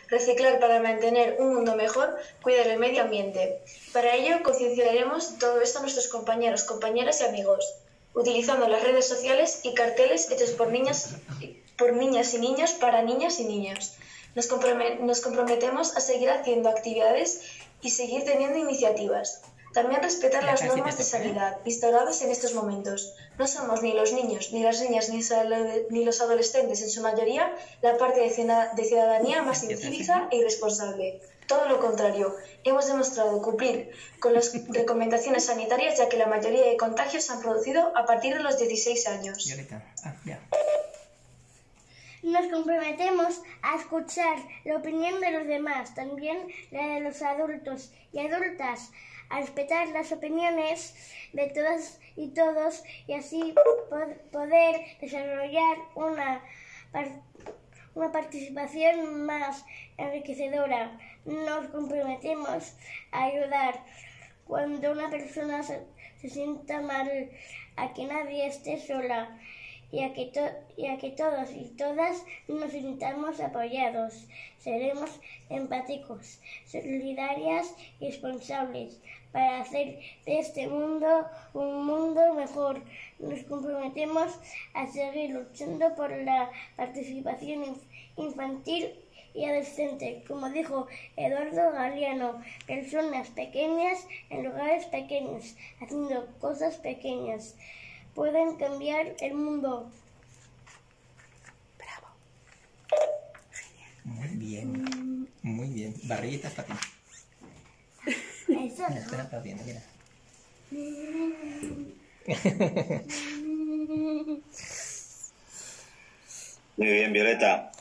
reciclar para mantener un mundo mejor, cuidar el medio ambiente. Para ello, concienciaremos todo esto a nuestros compañeros, compañeras y amigos, utilizando las redes sociales y carteles hechos por niñas y niños para niñas y niños. Nos comprometemos a seguir haciendo actividades y seguir teniendo iniciativas. También respetar las normas de sanidad instauradas en estos momentos. No somos ni los niños, ni las niñas, ni los adolescentes, en su mayoría, la parte de ciudadanía más incívica e irresponsable. Todo lo contrario, hemos demostrado cumplir con las recomendaciones sanitarias, ya que la mayoría de contagios se han producido a partir de los 16 años. Nos comprometemos a escuchar la opinión de los demás, también la de los adultos y adultas, a respetar las opiniones de todas y todos y así poder desarrollar una participación más enriquecedora. Nos comprometemos a ayudar cuando una persona se sienta mal, a que nadie esté sola y a que todos y todas nos sintamos apoyados. Seremos empáticos, solidarias y responsables para hacer de este mundo un mundo mejor. Nos comprometemos a seguir luchando por la participación infantil y adolescente, como dijo Eduardo Galeano, personas pequeñas en lugares pequeños, haciendo cosas pequeñas pueden cambiar el mundo. Bravo. Genial. Muy bien. Barriguitas para ti. Eso no. Están aplaudiendo, mira. Muy bien, Violeta.